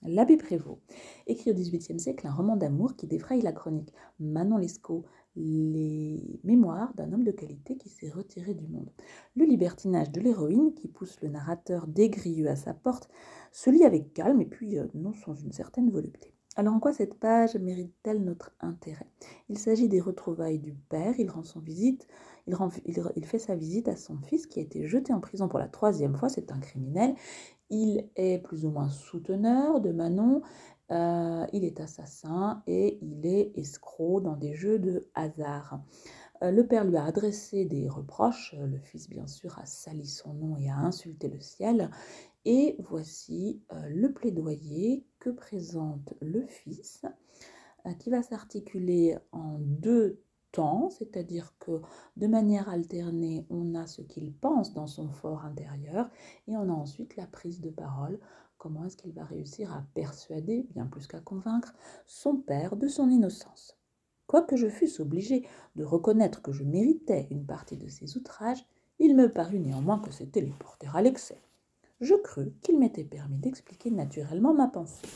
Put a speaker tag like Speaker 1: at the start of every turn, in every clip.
Speaker 1: L'abbé Prévost écrit au XVIIIe siècle un roman d'amour qui défraye la chronique. Manon Lescaut, les mémoires d'un homme de qualité qui s'est retiré du monde. Le libertinage de l'héroïne, qui pousse le narrateur dégrilleux à sa porte, se lit avec calme et puis non sans une certaine volupté. Alors en quoi cette page mérite-t-elle notre intérêt? Il s'agit des retrouvailles du père, il fait sa visite à son fils qui a été jeté en prison pour la 3e fois, c'est un criminel. Il est plus ou moins souteneur de Manon, il est assassin et il est escroc dans des jeux de hasard. Le père lui a adressé des reproches, le fils bien sûr a sali son nom et a insulté le ciel, et voici le plaidoyer que présente le fils, qui va s'articuler en 2 temps, c'est-à-dire que de manière alternée, on a ce qu'il pense dans son fort intérieur et on a ensuite la prise de parole. Comment est-ce qu'il va réussir à persuader, bien plus qu'à convaincre, son père de son innocence? Quoique je fusse obligé de reconnaître que je méritais une partie de ces outrages, il me parut néanmoins que c'était les porter à l'excès. Je crus qu'il m'était permis d'expliquer naturellement ma pensée.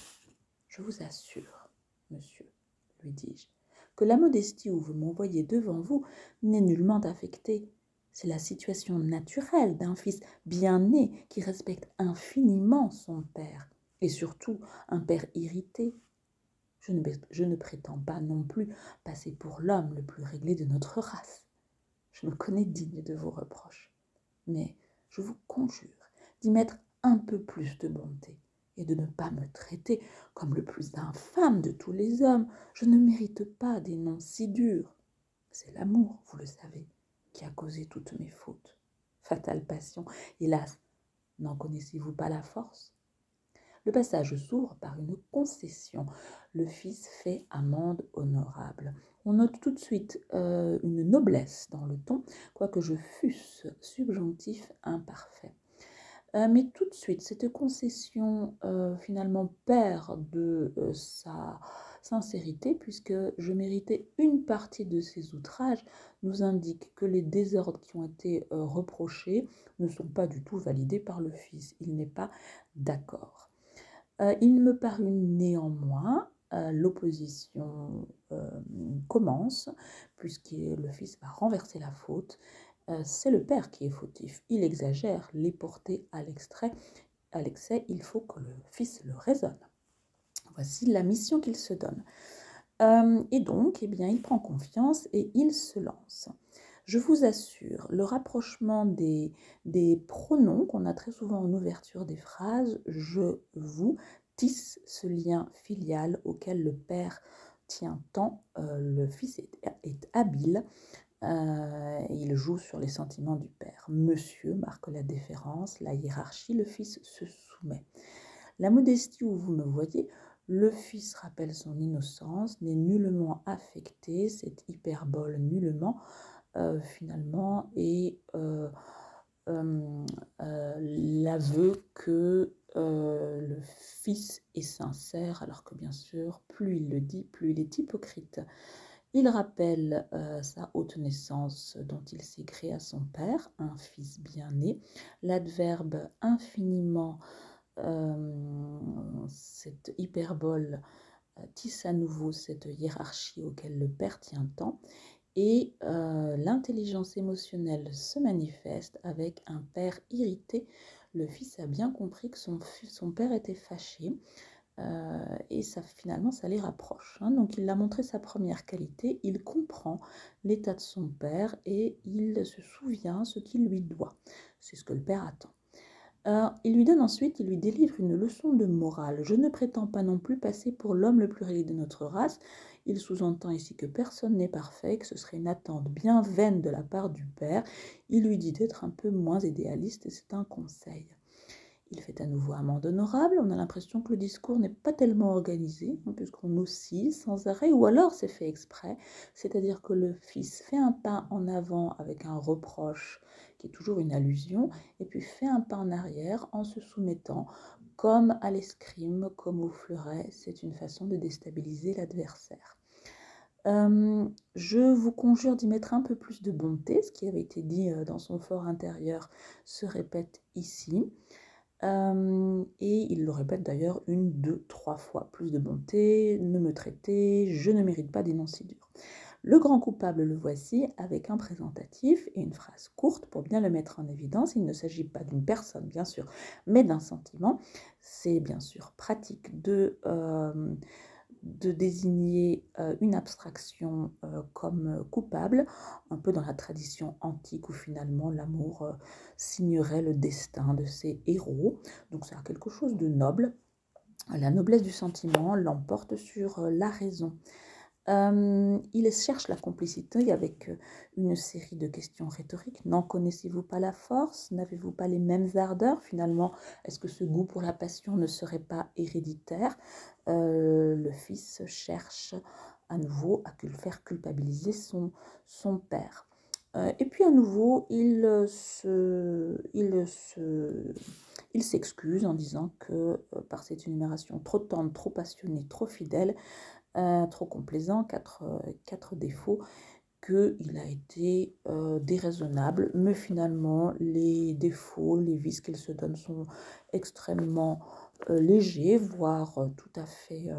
Speaker 1: Je vous assure, monsieur, lui dis-je, que la modestie où vous m'envoyez devant vous n'est nullement affectée. C'est la situation naturelle d'un fils bien né qui respecte infiniment son père, et surtout un père irrité. Je ne prétends pas non plus passer pour l'homme le plus réglé de notre race. Je me connais digne de vos reproches, mais je vous conjure d'y mettre un peu plus de bonté et de ne pas me traiter comme le plus infâme de tous les hommes. Je ne mérite pas des noms si durs. C'est l'amour, vous le savez, qui a causé toutes mes fautes. Fatale passion, hélas, n'en connaissez-vous pas la force? Le passage s'ouvre par une concession. Le fils fait amende honorable. On note tout de suite une noblesse dans le ton, quoique je fusse subjonctif imparfait. Mais tout de suite, cette concession finalement perd de sa sincérité, puisque je méritais une partie de ces outrages, nous indique que les désordres qui ont été reprochés ne sont pas du tout validés par le fils. Il n'est pas d'accord. Il me parut néanmoins, l'opposition commence, puisque le fils va renverser la faute. C'est le père qui est fautif. Il exagère, les porter à l'excès, il faut que le fils le raisonne. Voici la mission qu'il se donne. Et donc, eh bien, il prend confiance et il se lance. Je vous assure, le rapprochement des pronoms qu'on a très souvent en ouverture des phrases, je vous tisse ce lien filial auquel le père tient tant, le fils est habile, il joue sur les sentiments du père. Monsieur marque la déférence, la hiérarchie, le fils se soumet. La modestie où vous me voyez, le fils rappelle son innocence, n'est nullement affecté, cette hyperbole nullement, finalement, et l'aveu que le fils est sincère, alors que bien sûr, plus il le dit, plus il est hypocrite. Il rappelle sa haute naissance dont il s'est créé à son père, un fils bien né, l'adverbe infiniment, cette hyperbole tisse à nouveau cette hiérarchie auquel le père tient tant, et l'intelligence émotionnelle se manifeste avec un père irrité. Le fils a bien compris que son père était fâché, et ça, finalement, ça les rapproche. Donc, il a montré sa première qualité, il comprend l'état de son père et il se souvient ce qu'il lui doit. C'est ce que le père attend. Il lui donne ensuite, il lui délivre une leçon de morale. Je ne prétends pas non plus passer pour l'homme le plus réglé de notre race. Il sous-entend ici que personne n'est parfait, que ce serait une attente bien vaine de la part du père. Il lui dit d'être un peu moins idéaliste et c'est un conseil. Il fait à nouveau amende honorable. On a l'impression que le discours n'est pas tellement organisé, puisqu'on oscille sans arrêt, ou alors c'est fait exprès, c'est-à-dire que le fils fait un pas en avant avec un reproche, qui est toujours une allusion, et puis fait un pas en arrière en se soumettant, comme à l'escrime, comme au fleuret. C'est une façon de déstabiliser l'adversaire. Je vous conjure d'y mettre un peu plus de bonté. Ce qui avait été dit dans son fort intérieur se répète ici. Et il le répète d'ailleurs 1, 2, 3 fois. Plus de bonté, ne me traiter, je ne mérite pas des noms si durs. Le grand coupable, le voici, avec un présentatif et une phrase courte pour bien le mettre en évidence. Il ne s'agit pas d'une personne, bien sûr, mais d'un sentiment. C'est bien sûr pratique de désigner une abstraction comme coupable, un peu dans la tradition antique où finalement l'amour signerait le destin de ses héros. Donc ça a quelque chose de noble. La noblesse du sentiment l'emporte sur la raison. Il cherche la complicité avec une série de questions rhétoriques. N'en connaissez-vous pas la force? N'avez-vous pas les mêmes ardeurs? Finalement, est-ce que ce goût pour la passion ne serait pas héréditaire? Le fils cherche à nouveau à faire culpabiliser son père. Et puis à nouveau, il s'excuse en disant que par cette énumération trop tendre, trop passionnée, trop fidèle, trop complaisant, quatre défauts, qu'il a été déraisonnable, mais finalement les défauts, les vices qu'il se donne sont extrêmement légers, voire tout à fait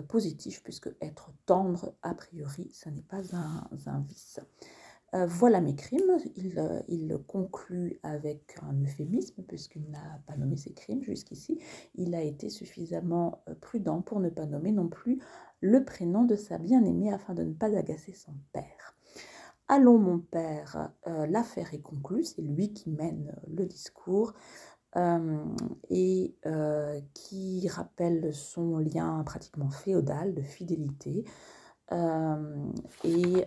Speaker 1: positifs, puisque être tendre, a priori, ça n'est pas un vice. Voilà mes crimes. Il conclut avec un euphémisme, puisqu'il n'a pas nommé ses crimes jusqu'ici. Il a été suffisamment prudent pour ne pas nommer non plus le prénom de sa bien-aimée afin de ne pas agacer son père. Allons, mon père, l'affaire est conclue, c'est lui qui mène le discours et qui rappelle son lien pratiquement féodal de fidélité. Les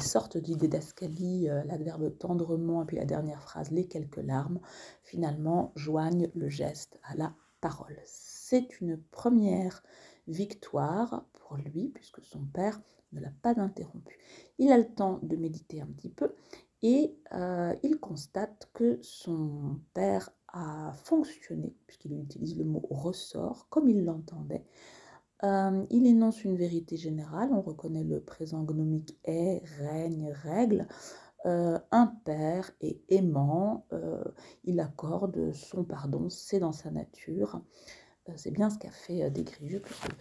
Speaker 1: sortes d'idées d'Ascali, l'adverbe tendrement, et puis la dernière phrase, les quelques larmes, finalement joignent le geste à la parole. C'est une première victoire pour lui, puisque son père ne l'a pas interrompu. Il a le temps de méditer un petit peu et il constate que son père a fonctionné, puisqu'il utilise le mot ressort, comme il l'entendait. Il énonce une vérité générale, on reconnaît le présent gnomique est, règne, règle, impair et aimant, il accorde son pardon, c'est dans sa nature, c'est bien ce qu'a fait Des Grieux, puisque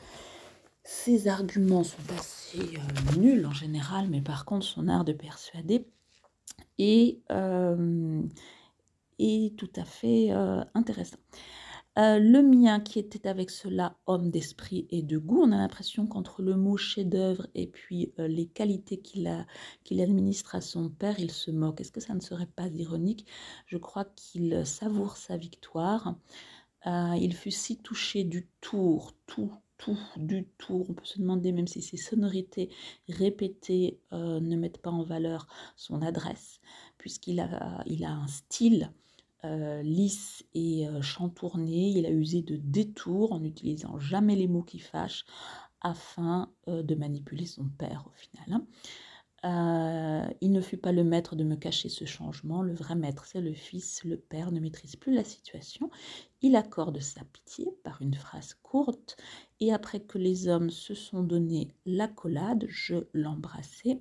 Speaker 1: ses arguments sont assez nuls en général, mais par contre son art de persuader est tout à fait intéressant. Le mien qui était avec cela homme d'esprit et de goût, on a l'impression qu'entre le mot chef-d'œuvre et puis les qualités qu'il administre à son père, il se moque. Est-ce que ça ne serait pas ironique? Je crois qu'il savoure sa victoire. Il fut si touché du tour, du tour. On peut se demander même si ces sonorités répétées ne mettent pas en valeur son adresse, puisqu'il a un style lisse et chantourné. Il a usé de détours en n'utilisant jamais les mots qui fâchent afin de manipuler son père au final. Il ne fut pas le maître de me cacher ce changement. Le vrai maître, c'est le fils. Le père ne maîtrise plus la situation. Il accorde sa pitié par une phrase courte et après que les hommes se sont donné l'accolade, je l'embrassai.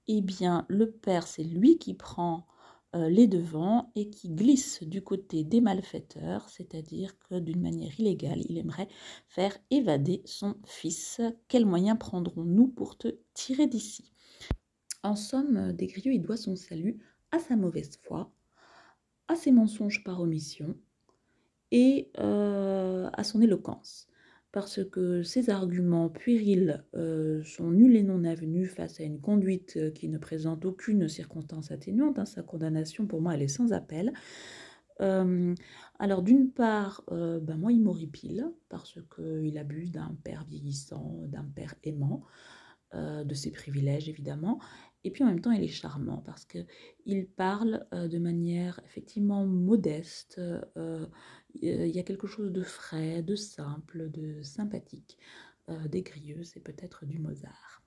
Speaker 1: Eh bien, le père, c'est lui qui prend les devants et qui glisse du côté des malfaiteurs, c'est-à-dire que d'une manière illégale, il aimerait faire évader son fils. Quels moyens prendrons-nous pour te tirer d'ici? En somme, Des Grieux, il doit son salut à sa mauvaise foi, à ses mensonges par omission et à son éloquence. Parce que ses arguments puérils sont nuls et non avenus face à une conduite qui ne présente aucune circonstance atténuante. Sa condamnation, pour moi, elle est sans appel. Alors, d'une part, moi, il m'horripile parce qu'il abuse d'un père vieillissant, d'un père aimant, de ses privilèges, évidemment. Et puis, en même temps, il est charmant parce qu'il parle de manière effectivement modeste. Il y a quelque chose de frais, de simple, de sympathique. Des Grieux, c'est peut-être du Mozart.